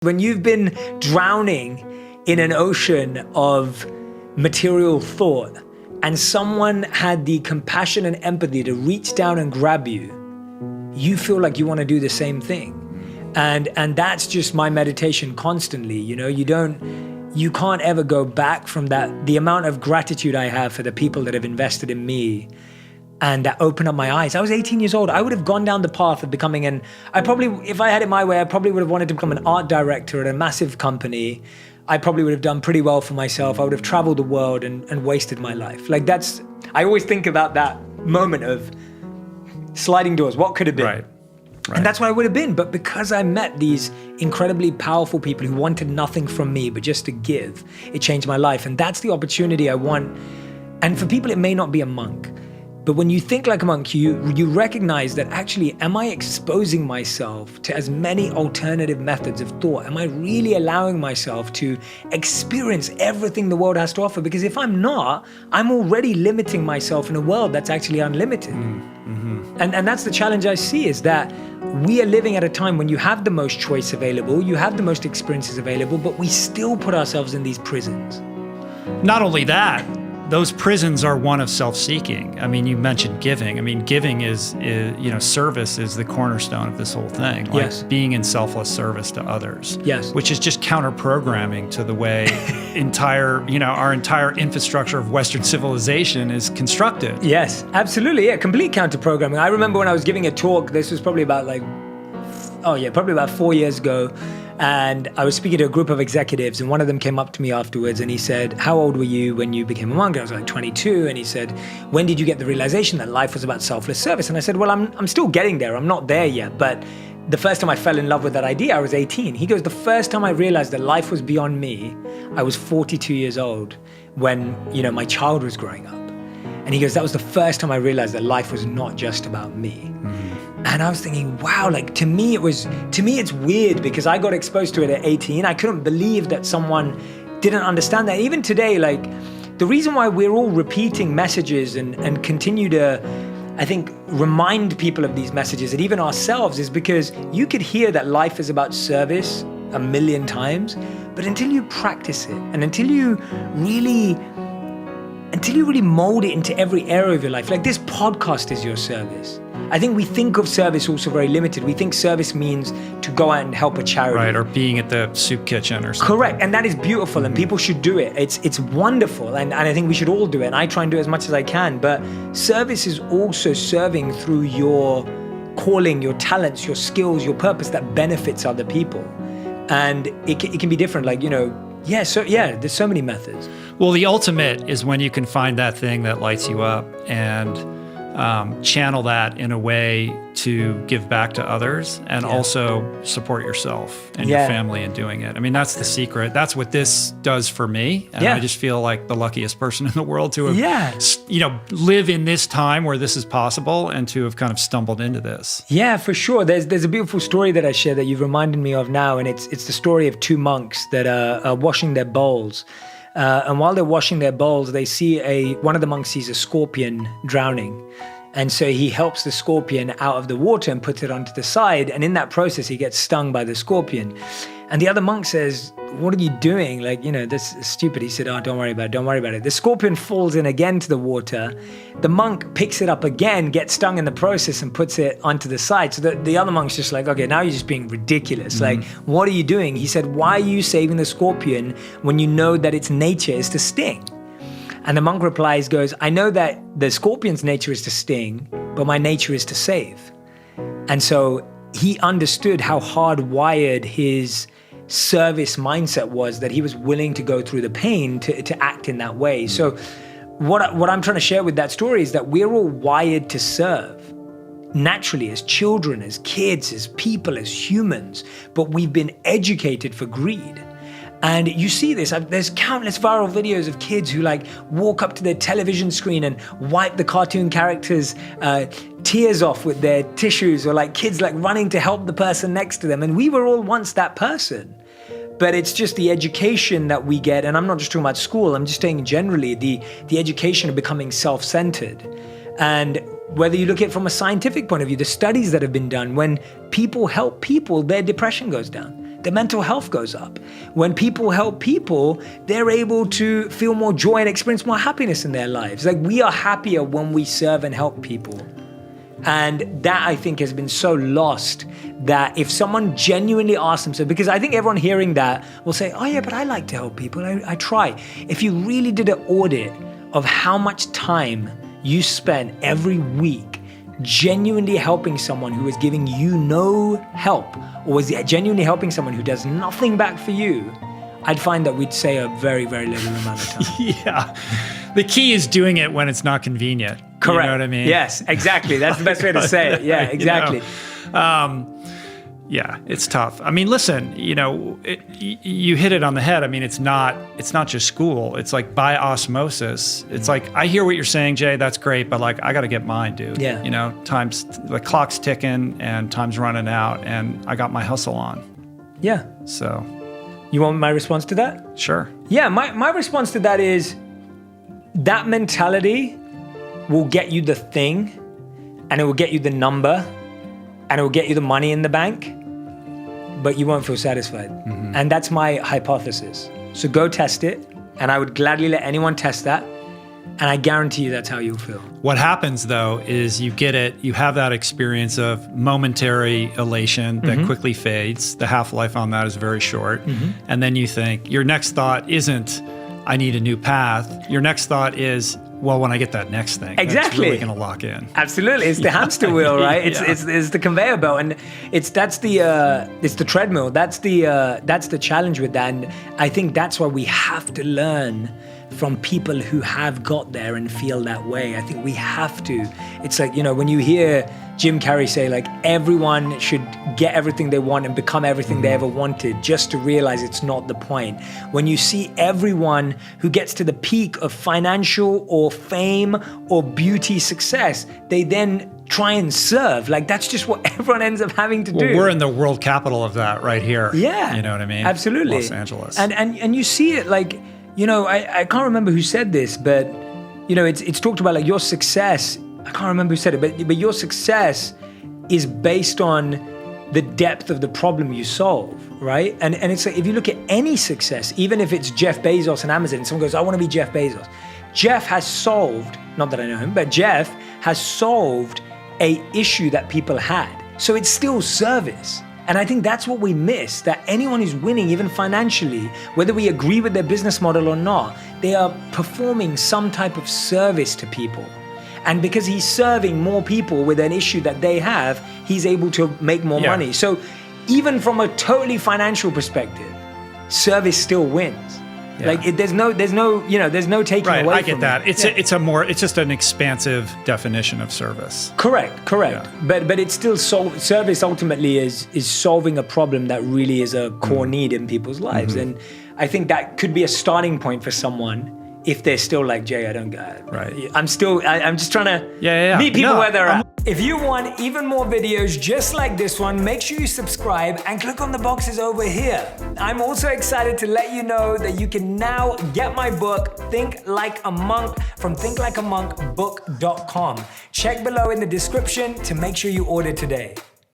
When you've been drowning in an ocean of material thought and someone had the compassion and empathy to reach down and grab you, you feel like you want to do the same thing. And that's just my meditation constantly. You can't ever go back from that. The amount of gratitude I have for the people that have invested in me and that opened up my eyes. I was 18 years old. I would have gone down the path of becoming if I had it my way, I probably would have wanted to become an art director at a massive company. I probably would have done pretty well for myself. I would have traveled the world and wasted my life. I always think about that moment of sliding doors. What could have been? Right. And that's what I would have been. But because I met these incredibly powerful people who wanted nothing from me but just to give, it changed my life. And that's the opportunity I want. And for people, it may not be a monk. But when you think like a monk, you recognize that actually, am I exposing myself to as many alternative methods of thought? Am I really allowing myself to experience everything the world has to offer? Because if I'm not, I'm already limiting myself in a world that's actually unlimited. Mm-hmm. And that's the challenge I see, is that we are living at a time when you have the most choice available, you have the most experiences available, but we still put ourselves in these prisons. Not only that, those prisons are one of self-seeking. I mean, you mentioned giving. I mean, giving is service is the cornerstone of this whole thing. Like yes. Being in selfless service to others. Yes. Which is just counter-programming to the way our entire infrastructure of Western civilization is constructed. Yes, absolutely. Yeah, complete counter-programming. I remember when I was giving a talk, this was probably about 4 years ago. And I was speaking to a group of executives, and one of them came up to me afterwards and he said, "How old were you when you became a monk?" I was like 22. And he said, "When did you get the realization that life was about selfless service?" And I said, "Well, I'm still getting there. I'm not there yet. But the first time I fell in love with that idea, I was 18. He goes, "The first time I realized that life was beyond me, I was 42 years old when, my child was growing up." And he goes, "That was the first time I realized that life was not just about me." Mm-hmm. And I was thinking, wow, to me it's weird because I got exposed to it at 18. I couldn't believe that someone didn't understand that. Even today, the reason why we're all repeating messages and continue to, I think, remind people of these messages and even ourselves is because you could hear that life is about service a million times, but until you practice it and until you really mold it into every area of your life, like this podcast is your service. I think we think of service also very limited. We think service means to go out and help a charity. Right, or being at the soup kitchen or something. Correct, and that is beautiful, and people should do it. It's wonderful, and I think we should all do it, and I try and do it as much as I can. But service is also serving through your calling, your talents, your skills, your purpose that benefits other people. And it can be different, there's so many methods. Well, the ultimate is when you can find that thing that lights you up and channel that in a way to give back to others and also support yourself and your family in doing it. I mean, that's the secret. That's what this does for me. And I just feel like the luckiest person in the world to have, live in this time where this is possible and to have kind of stumbled into this. Yeah, for sure. There's a beautiful story that I share that you've reminded me of now. And it's the story of two monks that are washing their bowls. And while they're washing their bowls, they see one of the monks sees a scorpion drowning. And so he helps the scorpion out of the water and puts it onto the side. And in that process, he gets stung by the scorpion. And the other monk says, "What are you doing? This is stupid." He said, "Oh, don't worry about it. The scorpion falls in again to the water. The monk picks it up again, gets stung in the process and puts it onto the side." So the other monk's just like, "Okay, now you're just being ridiculous. Mm-hmm. What are you doing?" He said, "Why are you saving the scorpion when you know that its nature is to sting?" And the monk goes, "I know that the scorpion's nature is to sting, but my nature is to save." And so he understood how hardwired his service mindset was, that he was willing to go through the pain to act in that way. So what I'm trying to share with that story is that we're all wired to serve naturally as children, as kids, as people, as humans, but we've been educated for greed. And you see this, there's countless viral videos of kids who walk up to their television screen and wipe the cartoon characters' tears off with their tissues, or kids running to help the person next to them. And we were all once that person. But it's just the education that we get, and I'm not just talking about school, I'm just saying generally the education of becoming self-centered. And whether you look at it from a scientific point of view, the studies that have been done, when people help people, their depression goes down. their mental health goes up. When people help people, they're able to feel more joy and experience more happiness in their lives. Like, we are happier when we serve and help people. And that, I think, has been so lost, that if someone genuinely asks themselves, because I think everyone hearing that will say, oh yeah, but I like to help people, I try. If you really did an audit of how much time you spend every week genuinely helping someone who is giving you no help, or was genuinely helping someone who does nothing back for you, I'd find that we'd say a very, very little amount of time. Yeah. The key is doing it when it's not convenient. Correct. You know what I mean? Yes, exactly. That's the best way to say it. Yeah, exactly. Yeah, it's tough. I mean, listen, you hit it on the head. I mean, it's not just school. It's like by osmosis. It's like, I hear what you're saying, Jay, that's great, but like, I got to get mine, dude. Yeah. The clock's ticking and time's running out, and I got my hustle on. Yeah. So. You want my response to that? Sure. Yeah, my response to that is, that mentality will get you the thing, and it will get you the number, and it will get you the money in the bank, but you won't feel satisfied. Mm-hmm. And that's my hypothesis. So go test it, and I would gladly let anyone test that, and I guarantee you that's how you'll feel. What happens, though, is you get it, you have that experience of momentary elation that quickly fades. The half-life on that is very short. Mm-hmm. And then you think, your next thought isn't, I need a new path. Your next thought is, well, when I get that next thing, exactly, that's really going to lock in. Absolutely, it's the hamster wheel, right? It's the conveyor belt, and it's the treadmill. That's the challenge with that, and I think that's why we have to learn from people who have got there and feel that way. I think we have to. It's like, when you hear Jim Carrey say, like, everyone should get everything they want and become everything they ever wanted, just to realize it's not the point. When you see everyone who gets to the peak of financial or fame or beauty success, they then try and serve. Like, that's just what everyone ends up having to do. We're in the world capital of that right here. Yeah. You know what I mean? Absolutely. Los Angeles. And you see it, like, I can't remember who said this, but it's talked about, like, your success. I can't remember who said it, but your success is based on the depth of the problem you solve, right? And it's like, if you look at any success, even if it's Jeff Bezos and Amazon, and someone goes, I want to be Jeff Bezos. Jeff has solved, not that I know him, but Jeff has solved a issue that people had. So it's still service. And I think that's what we miss, that anyone who's winning, even financially, whether we agree with their business model or not, they are performing some type of service to people. And because he's serving more people with an issue that they have, he's able to make more money. So even from a totally financial perspective, service still wins. Yeah. Like, there's no taking away from it. I get that. It's just an expansive definition of service. Correct. Yeah. But it's still service ultimately is solving a problem that really is a core need in people's lives. And I think that could be a starting point for someone if they're still like, Jay, I don't get it. Right. I'm just trying to meet people where they're at. If you want even more videos just like this one, make sure you subscribe and click on the boxes over here. I'm also excited to let you know that you can now get my book, Think Like a Monk, from thinklikeamonkbook.com. Check below in the description to make sure you order today.